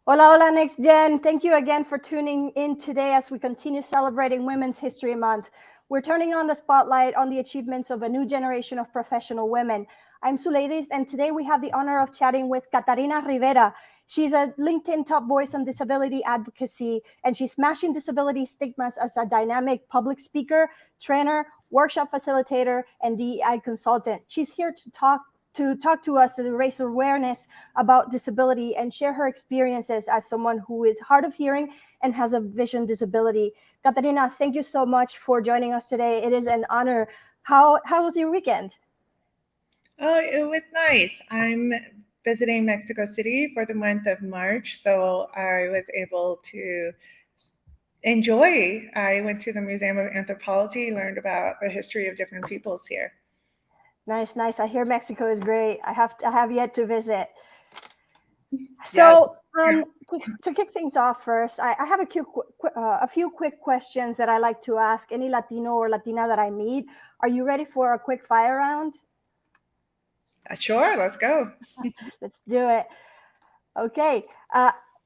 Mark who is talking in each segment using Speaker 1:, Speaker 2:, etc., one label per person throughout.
Speaker 1: Hola, hola, Next Gen. Thank you again for tuning in today as we continue celebrating Women's History Month. We're turning on the spotlight on the achievements of a new generation of professional women. I'm Suleidis, and today we have the honor of chatting with Catarina Rivera. She's a LinkedIn top voice on disability advocacy, and she's smashing disability stigmas as a dynamic public speaker, trainer, workshop facilitator, and DEI consultant. She's here to talk to us to raise awareness about disability and share her experiences as someone who is hard of hearing and has a vision disability. Catarina, thank you so much for joining us today. It is an honor. How was your weekend?
Speaker 2: Oh, it was nice. I'm visiting Mexico City for the month of March, so I was able to enjoy. I went to the Museum of Anthropology, learned about the history of different peoples here.
Speaker 1: Nice, nice. I hear Mexico is great. I have yet to visit.
Speaker 2: Yes.
Speaker 1: So, to kick things off first, I have a few quick questions that I like to ask any Latino or Latina that I meet. Are you ready for a quick fire round?
Speaker 2: Sure, let's go.
Speaker 1: Let's do it. Okay.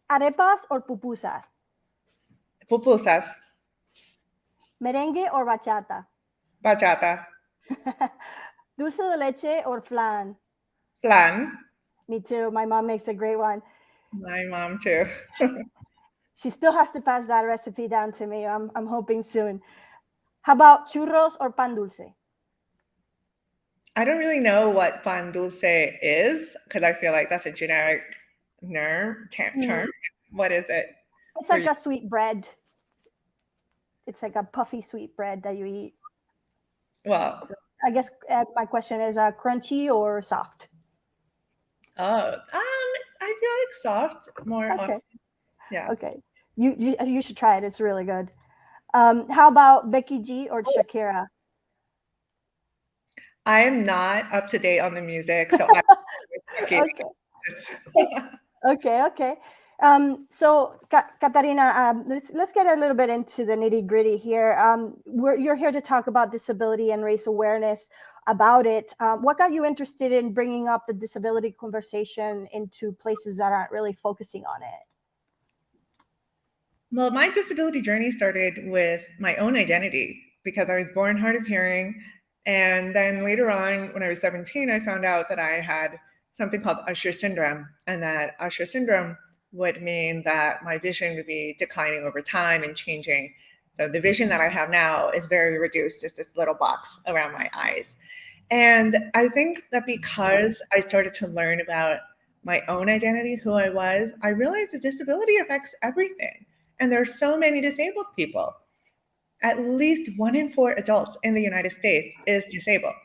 Speaker 1: Arepas or pupusas?
Speaker 2: Pupusas,
Speaker 1: Merengue or bachata?
Speaker 2: bachata,
Speaker 1: Dulce de leche or flan?
Speaker 2: flan.
Speaker 1: Me too. My mom makes a great one.
Speaker 2: My mom too.
Speaker 1: She still has to pass that recipe down to me. I'm hoping soon. How about churros or pan dulce?
Speaker 2: I don't really know what pan dulce is because I feel like that's a generic term. What is it
Speaker 1: It's
Speaker 2: for
Speaker 1: like
Speaker 2: you?
Speaker 1: a sweet bread. It's like a puffy sweet bread that you eat.
Speaker 2: Well,
Speaker 1: I guess my question is crunchy or soft?
Speaker 2: I feel like soft more often.
Speaker 1: Okay.
Speaker 2: Yeah.
Speaker 1: Okay. You should try it. It's really good. How about Becky G or Shakira?
Speaker 2: I am not up to date on the music, so I'm tricky.
Speaker 1: Okay. Okay. So, Katarina, let's get a little bit into the nitty gritty here. You're here to talk about disability and raise awareness about it. What got you interested in bringing up the disability conversation into places that aren't really focusing on it?
Speaker 2: Well, my disability journey started with my own identity because I was born hard of hearing. And then later on, when I was 17, I found out that I had something called Usher syndrome, and that Usher syndrome would mean that my vision would be declining over time and changing. So the vision that I have now is very reduced, just this little box around my eyes. And I think that because I started to learn about my own identity, who I was, I realized that disability affects everything. And there are so many disabled people. At least 1 in 4 adults in the United States is disabled.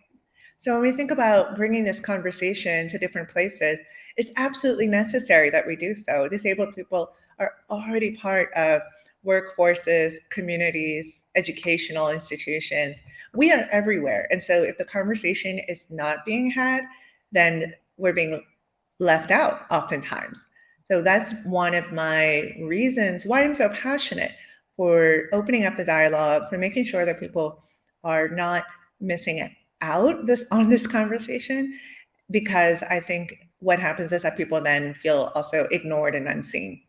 Speaker 2: So when we think about bringing this conversation to different places, it's absolutely necessary that we do so. Disabled people are already part of workforces, communities, educational institutions. We are everywhere. And so if the conversation is not being had, then we're being left out oftentimes. So that's one of my reasons why I'm so passionate for opening up the dialogue, for making sure that people are not missing out on this conversation, because I think what happens is that people then feel also ignored and unseen.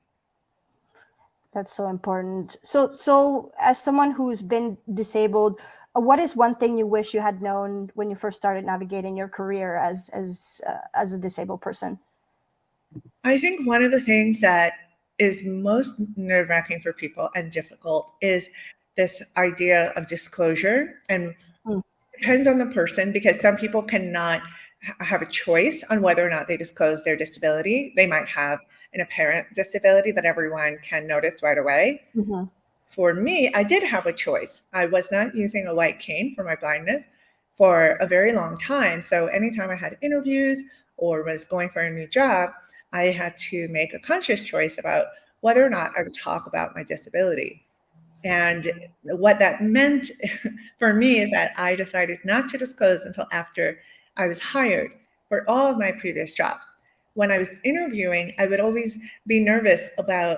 Speaker 1: That's so important. So as someone who's been disabled, what is one thing you wish you had known when you first started navigating your career as a disabled person?
Speaker 2: I think one of the things that is most nerve-wracking for people and difficult is this idea of disclosure, and
Speaker 1: Mm.
Speaker 2: depends on the person because some people cannot have a choice on whether or not they disclose their disability. They might have an apparent disability that everyone can notice right away.
Speaker 1: Mhm.
Speaker 2: For me, I did have a choice. I was not using a white cane for my blindness for a very long time. So anytime I had interviews or was going for a new job, I had to make a conscious choice about whether or not I would talk about my disability. And what that meant for me is that I decided not to disclose until after I was hired for all of my previous jobs. When I was interviewing, I would always be nervous about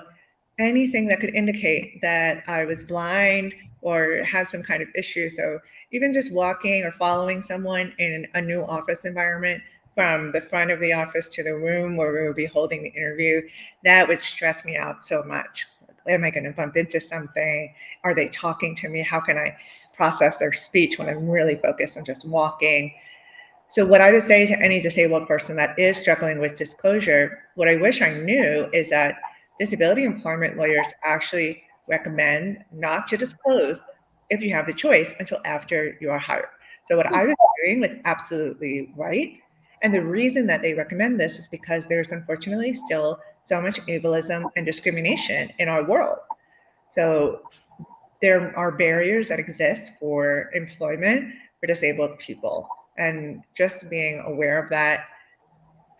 Speaker 2: anything that could indicate that I was blind or had some kind of issue. So even just walking or following someone in a new office environment from the front of the office to the room where we would be holding the interview, that would stress me out so much. Am I going to bump into something? Are they talking to me? How can I process their speech when I'm really focused on just walking? So what I would say to any disabled person that is struggling with disclosure, what I wish I knew is that disability employment lawyers actually recommend not to disclose if you have the choice until after you are hired. So what I was doing was absolutely right. And the reason that they recommend this is because there's unfortunately still so much ableism and discrimination in our world. So there are barriers that exist for employment for disabled people. And just being aware of that,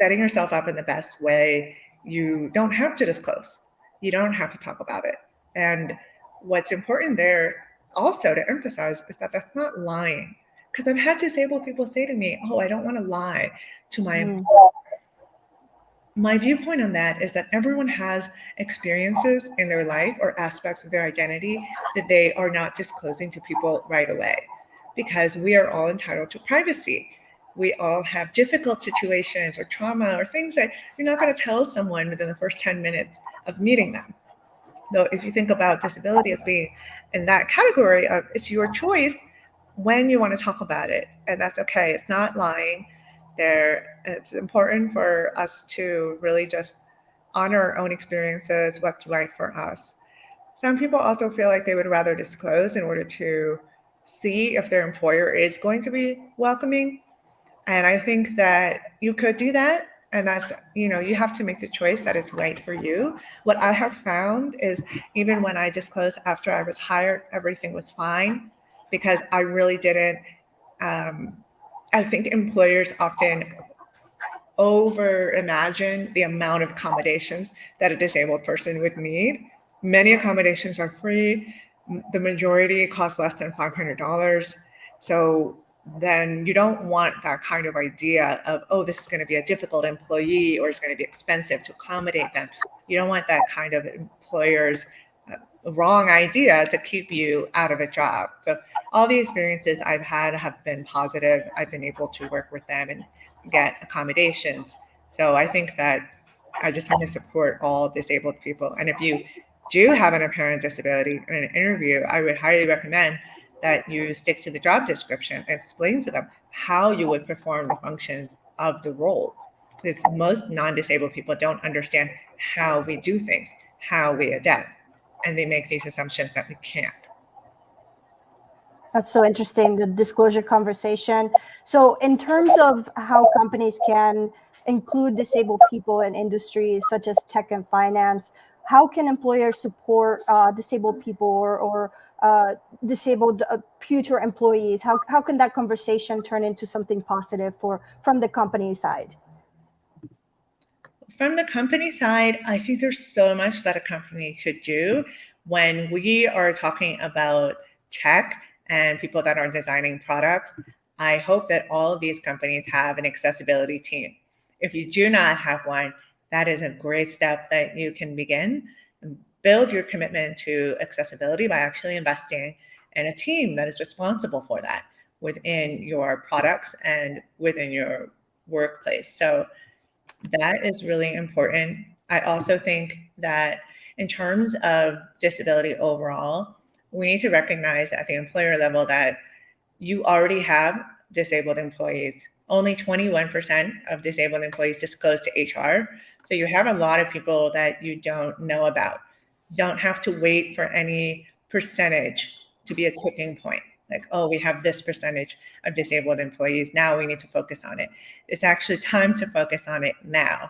Speaker 2: setting yourself up in the best way, you don't have to disclose. You don't have to talk about it. And what's important there also to emphasize is that that's not lying. Because I've had disabled people say to me, oh, I don't want to lie to my employer. My viewpoint on that is that everyone has experiences in their life or aspects of their identity that they are not disclosing to people right away, because we are all entitled to privacy. We all have difficult situations or trauma or things that you're not going to tell someone within the first 10 minutes of meeting them. Though if you think about disability as being in that category of it's your choice when you want to talk about it, and that's okay. It's not lying. It's important for us to really just honor our own experiences, what's right for us. Some people also feel like they would rather disclose in order to see if their employer is going to be welcoming. And I think that you could do that. And that's, you have to make the choice that is right for you. What I have found is even when I disclosed after I was hired, everything was fine because I really didn't. I think employers often over imagine the amount of accommodations that a disabled person would need. Many accommodations are free. The majority cost less than $500. So then you don't want that kind of idea of, oh, this is going to be a difficult employee or it's going to be expensive to accommodate them. You don't want that kind of employer's wrong idea to keep you out of a job. So all the experiences I've had have been positive. I've been able to work with them and get accommodations. So I think that I just want to support all disabled people. And if you do have an apparent disability in an interview, I would highly recommend that you stick to the job description and explain to them how you would perform the functions of the role. Because most non-disabled people don't understand how we do things, how we adapt, and they make these assumptions that we can't.
Speaker 1: That's so interesting, the disclosure conversation. So in terms of how companies can include disabled people in industries such as tech and finance, how can employers support disabled people or disabled future employees? How can that conversation turn into something positive from the company side?
Speaker 2: From the company side, I think there's so much that a company could do when we are talking about tech and people that are designing products. I hope that all of these companies have an accessibility team. If you do not have one, that is a great step that you can begin. Build your commitment to accessibility by actually investing in a team that is responsible for that within your products and within your workplace. So that is really important. I also think that in terms of disability overall, we need to recognize at the employer level that you already have disabled employees. Only 21% of disabled employees disclose to HR. So you have a lot of people that you don't know about. You don't have to wait for any percentage to be a tipping point. Like, oh, we have this percentage of disabled employees. Now we need to focus on it. It's actually time to focus on it now.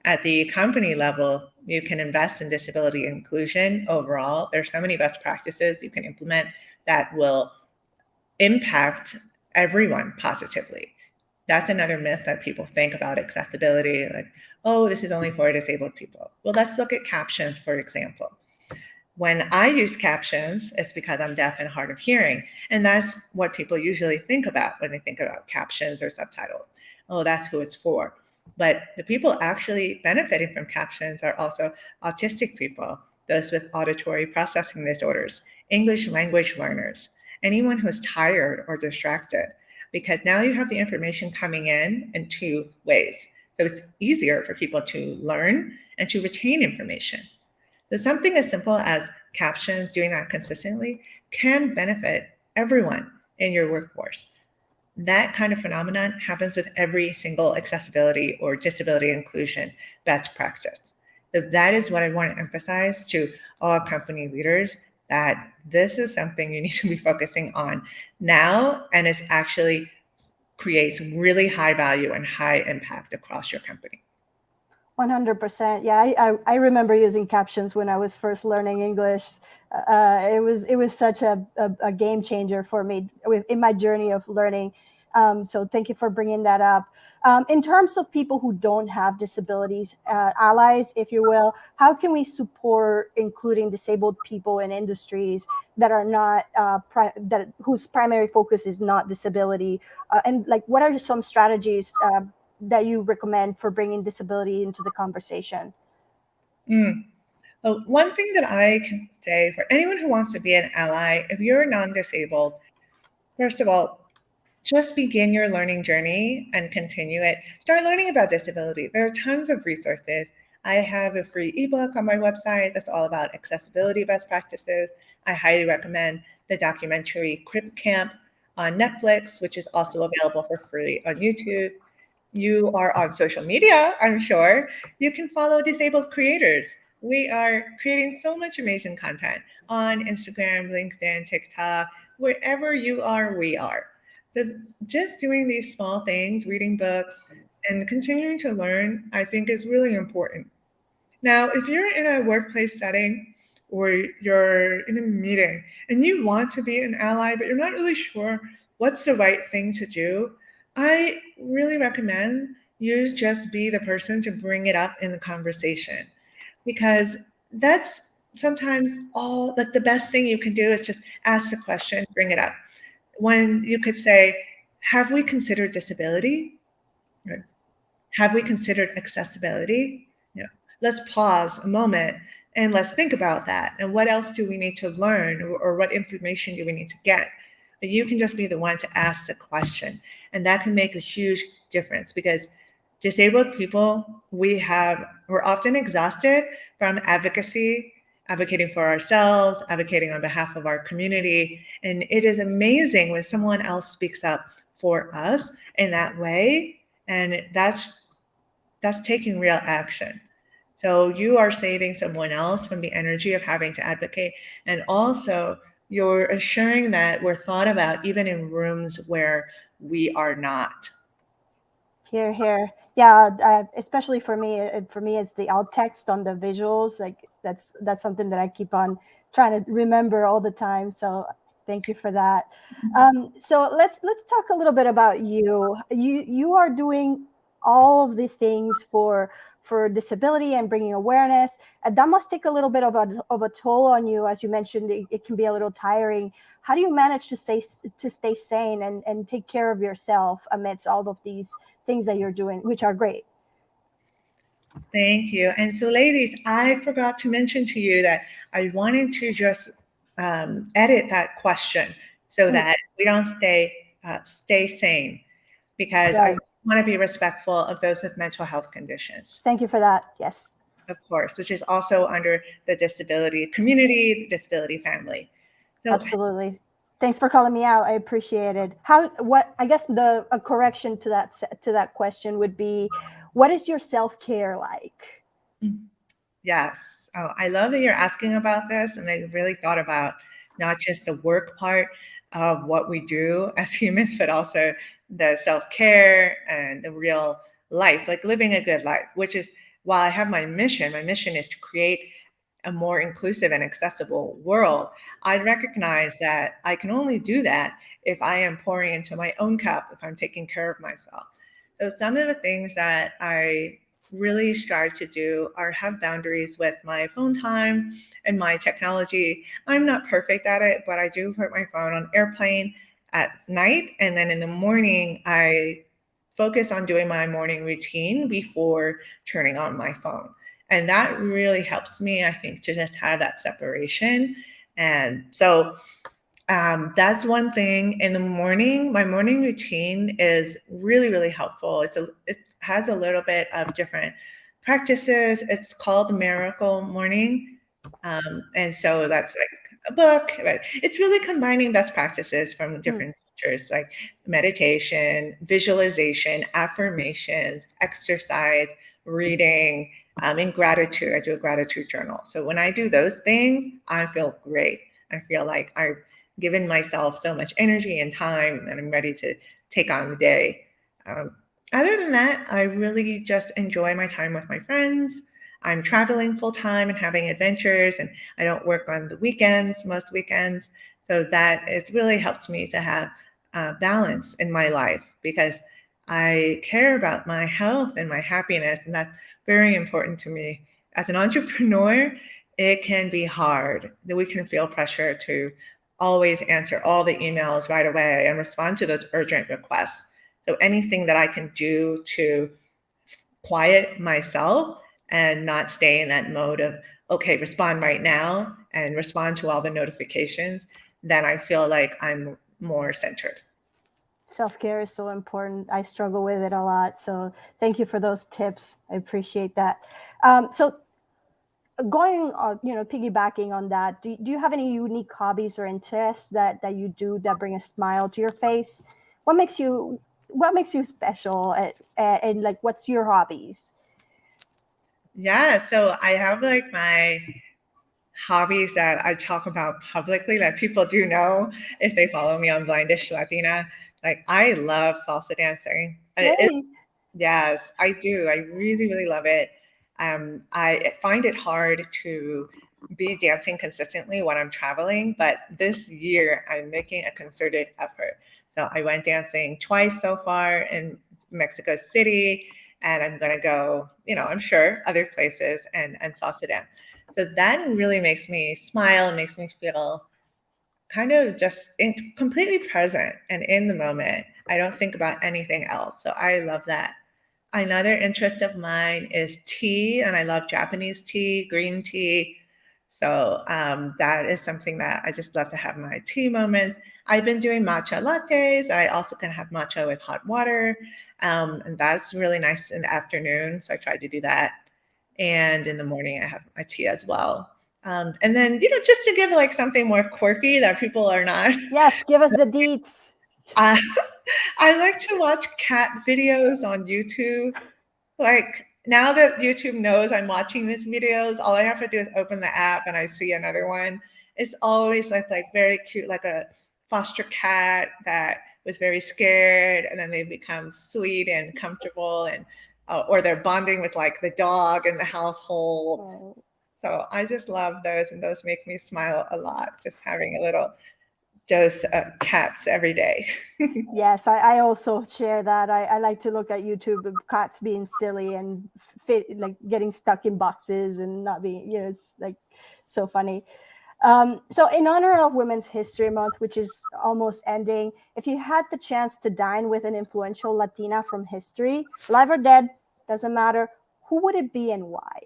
Speaker 2: At the company level, you can invest in disability inclusion overall. There's so many best practices you can implement that will impact everyone positively. That's another myth that people think about accessibility, like, oh, this is only for disabled people. Well, let's look at captions, for example. When I use captions, it's because I'm deaf and hard of hearing. And that's what people usually think about when they think about captions or subtitles. Oh, that's who it's for. But the people actually benefiting from captions are also autistic people, those with auditory processing disorders, English language learners, anyone who's tired or distracted. because now you have the information coming in 2 ways. So it's easier for people to learn and to retain information. So something as simple as captions, doing that consistently, can benefit everyone in your workforce. That kind of phenomenon happens with every single accessibility or disability inclusion best practice. So that is what I want to emphasize to all company leaders, that this is something you need to be focusing on now, and it actually creates really high value and high impact across your company.
Speaker 1: 100%. Yeah, I remember using captions when I was first learning English. It was such a game changer for me in my journey of learning. So thank you for bringing that up. In terms of people who don't have disabilities, allies, if you will, how can we support including disabled people in industries that are not whose primary focus is not disability? And like, what are some strategies that you recommend for bringing disability into the conversation?
Speaker 2: Well, one thing that I can say for anyone who wants to be an ally, if you're non-disabled, first of all, just begin your learning journey and continue it. Start learning about disability. There are tons of resources. I have a free ebook on my website that's all about accessibility best practices. I highly recommend the documentary Crip Camp on Netflix, which is also available for free on YouTube. You are on social media, I'm sure. You can follow disabled creators. We are creating so much amazing content on Instagram, LinkedIn, TikTok, wherever you are, we are. So just doing these small things, reading books, and continuing to learn, I think is really important. Now, if you're in a workplace setting or you're in a meeting and you want to be an ally, but you're not really sure what's the right thing to do, I really recommend you just be the person to bring it up in the conversation, because that's sometimes all, like, the best thing you can do is just ask the question, bring it up. When you could say, have we considered disability? Right. Have we considered accessibility? Yeah. Let's pause a moment and let's think about that. And what else do we need to learn, or what information do we need to get? But you can just be the one to ask the question. And that can make a huge difference, because disabled people, we're often exhausted from advocating for ourselves, advocating on behalf of our community. And it is amazing when someone else speaks up for us in that way. And that's taking real action. So you are saving someone else from the energy of having to advocate. And also, you're assuring that we're thought about even in rooms where we are not.
Speaker 1: Here. Yeah, especially for me, it's the alt text on the visuals. Like that's something that I keep on trying to remember all the time. So thank you for that. So let's talk a little bit about you. You are doing all of the things for disability and bringing awareness. That must take a little bit of a toll on you, as you mentioned. It can be a little tiring. How do you manage to stay sane and take care of yourself amidst all of these things that you're doing, which are great?
Speaker 2: Thank you. And so, ladies, I forgot to mention to you that I wanted to just edit that question so that we don't stay sane, because
Speaker 1: Right.
Speaker 2: I want to be respectful of those with mental health conditions.
Speaker 1: Thank you for that. Yes.
Speaker 2: Of course, which is also under the disability community, the disability family. So,
Speaker 1: absolutely. Thanks for calling me out. I appreciate it. I guess a correction to that question would be, what is your self-care like?
Speaker 2: yes. Oh, I love that you're asking about this, and I really thought about not just the work part of what we do as humans, but also the self-care and the real life, like living a good life, which is, while I have my mission is to create a more inclusive and accessible world. I recognize that I can only do that if I am pouring into my own cup, if I'm taking care of myself. So some of the things that I really strive to do are have boundaries with my phone time and my technology. I'm not perfect at it, but I do put my phone on airplane at night, and then in the morning I focus on doing my morning routine before turning on my phone. And that really helps me, I think, to just have that separation. And so That's one thing. In the morning, my morning routine is really, really helpful. It has a little bit of different practices. It's called Miracle Morning. And so that's like a book, but it's really combining best practices from different cultures, like meditation, visualization, affirmations, exercise, reading, and gratitude. I do a gratitude journal. So when I do those things, I feel great. I feel like I've given myself so much energy and time, and I'm ready to take on the day. Um, Other than that, I really just enjoy my time with my friends. I'm traveling full time and having adventures, and I don't work on the weekends, most weekends. So that has really helped me to have balance in my life because I care about my health and my happiness, and that's very important to me. As an entrepreneur, it can be hard that we can feel pressure to always answer all the emails right away and respond to those urgent requests. So anything that I can do to quiet myself and not stay in that mode of, okay, respond right now and respond to all the notifications, then I feel like I'm more centered.
Speaker 1: Self-care is so important. I struggle with it a lot. So thank you for those tips. I appreciate that. So going on, piggybacking on that, do you have any unique hobbies or interests that you do that bring a smile to your face? What makes you special and like what's your hobbies?
Speaker 2: Yeah, so I have like my hobbies that I talk about publicly that people do know if they follow me on Blindish Latina. Like I love salsa dancing.
Speaker 1: Really?
Speaker 2: Yes, I do. I really, really love it. I find it hard to be dancing consistently when I'm traveling, but this year I'm making a concerted effort. So I went dancing twice so far in Mexico City, and I'm gonna go, I'm sure other places and salsa dance. So that really makes me smile and makes me feel kind of just completely present and in the moment. I don't think about anything else. So I love that. Another interest of mine is tea, and I love Japanese tea, green tea. So that is something that I just love to have my tea moments. I've been doing matcha lattes. I also can have matcha with hot water, and that's really nice in the afternoon. So I try to do that. And in the morning, I have my tea as well. And then, just to give like something more quirky that people are not.
Speaker 1: Yes, give us the deets.
Speaker 2: I, I like to watch cat videos on YouTube. Like now that YouTube knows I'm watching these videos, all I have to do is open the app and I see another one. It's always like very cute, like a foster cat that was very scared, and then they become sweet and comfortable, and or they're bonding with like the dog in the household.
Speaker 1: Oh.
Speaker 2: So I just love those, and those make me smile a lot. Just having a little dose of cats every day.
Speaker 1: Yes, I also share that. I like to look at YouTube of cats being silly and like getting stuck in boxes and not being, it's like so funny. So, in honor of Women's History Month, which is almost ending, if you had the chance to dine with an influential Latina from history, alive or dead, doesn't matter, who would it be and why?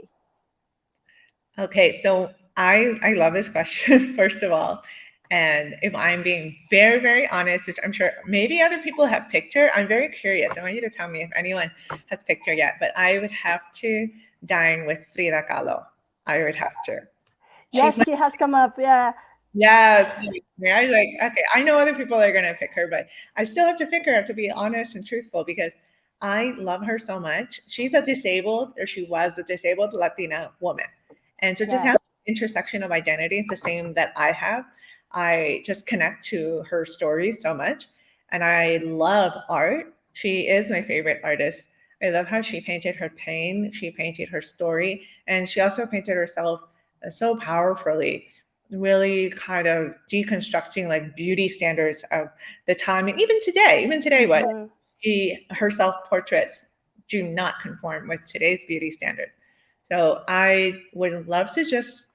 Speaker 2: Okay, so I love this question, first of all. And if I'm being very, very honest, which I'm sure maybe other people have picked her, I'm very curious. I want you to tell me if anyone has picked her yet. But I would have to dine with Frida Kahlo. I would have to. She's
Speaker 1: Yes,
Speaker 2: my
Speaker 1: she has come up. Yeah.
Speaker 2: yes. I like okay. I know other people are gonna pick her, but I still have to pick her. I have to be honest and truthful because I love her so much. She's a disabled, or she was a disabled Latina woman. And so just have
Speaker 1: Yes.
Speaker 2: intersection of identities the same that I have. I just connect to her stories so much. And I love art. She is my favorite artist. I love how she painted her pain, she painted her story, and she also painted herself so powerfully, really kind of deconstructing like beauty standards of the time. And even today, what
Speaker 1: Mhm.
Speaker 2: her self portraits do not conform with today's beauty standards. So I would love to just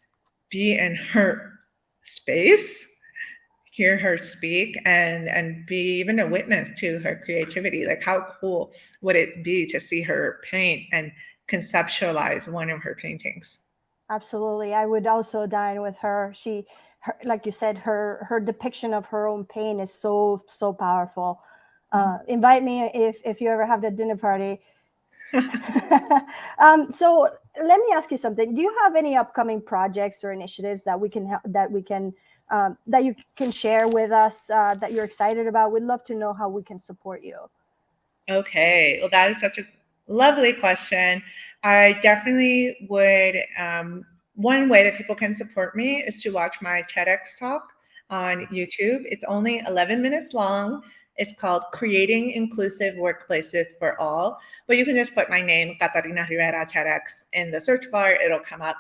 Speaker 2: be in her space, hear her speak, and be even a witness to her creativity. Like how cool would it be to see her paint and conceptualize one of her paintings?
Speaker 1: Absolutely. I would also dine with her. like you said, her depiction of her own pain is so powerful. Invite me if you ever have the dinner party. So let me ask you something. Do you have any upcoming projects or initiatives that you can share with us that you're excited about? We'd love to know how we can support you.
Speaker 2: Okay, well, that is such a lovely question. I definitely would. One way that people can support me is to watch my TEDx talk on YouTube. It's only 11 minutes long. It's called Creating Inclusive Workplaces for All. But you can just put my name, Catarina Rivera TEDx, in the search bar, it'll come up.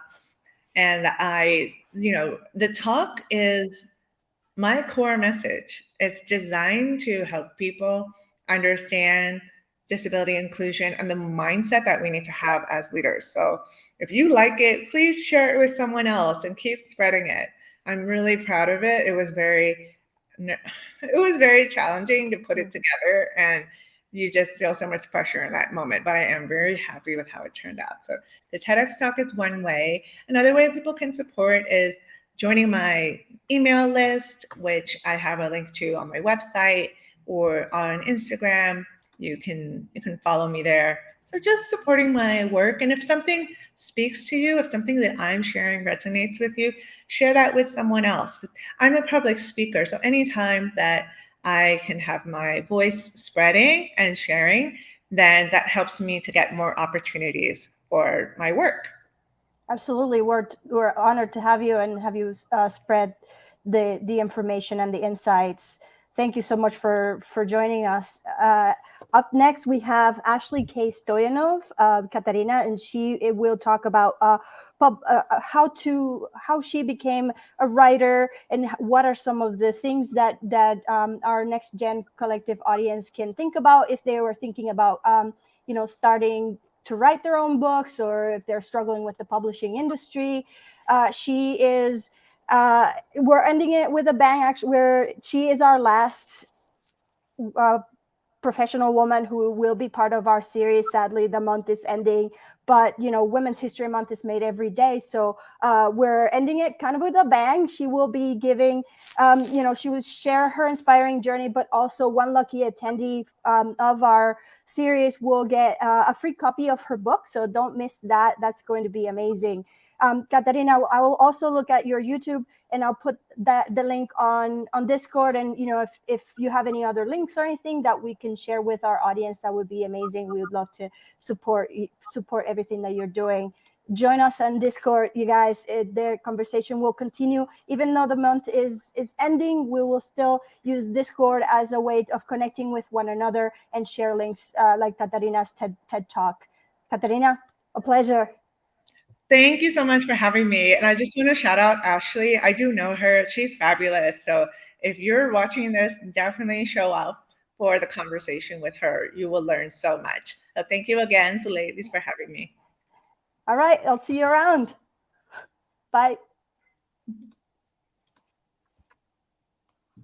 Speaker 2: And the talk is my core message. It's designed to help people understand disability inclusion and the mindset that we need to have as leaders. So if you like it, please share it with someone else and keep spreading it. I'm really proud of it. It was very challenging to put it together, and you just feel so much pressure in that moment. But I am very happy with how it turned out. So the TEDx talk is one way. Another way people can support is joining my email list, which I have a link to on my website or on Instagram. You can follow me there. So just supporting my work. And if something speaks to you, if something that I'm sharing resonates with you, share that with someone else. I'm a public speaker, so anytime that I can have my voice spreading and sharing, then that helps me to get more opportunities for my work.
Speaker 1: Absolutely, we're honored to have you and have you spread the information and the insights. Thank you so much for joining us. Up next, we have Ashley K. Stoyanov, Catarina, and she will talk about how she became a writer and what are some of the things that our Next Gen Collective audience can think about if they were thinking about starting to write their own books, or if they're struggling with the publishing industry. We're ending it with a bang, actually, where she is our last professional woman who will be part of our series. Sadly, the month is ending, but Women's History Month is made every day, so we're ending it kind of with a bang. She will be giving, she will share her inspiring journey, but also one lucky attendee of our series will get a free copy of her book, so don't miss that. That's going to be amazing. Catarina, I will also look at your YouTube, and I'll put the link on Discord. And if you have any other links or anything that we can share with our audience, that would be amazing. We would love to support everything that you're doing. Join us on Discord, you guys. The conversation will continue even though the month is ending. We will still use Discord as a way of connecting with one another and share links like Catarina's TED Talk. Catarina, a pleasure.
Speaker 2: Thank you so much for having me. And I just want to shout out Ashley. I do know her. She's fabulous. So if you're watching this, definitely show up for the conversation with her. You will learn so much. So thank you again, ladies, for having me.
Speaker 1: All right. I'll see you around. Bye.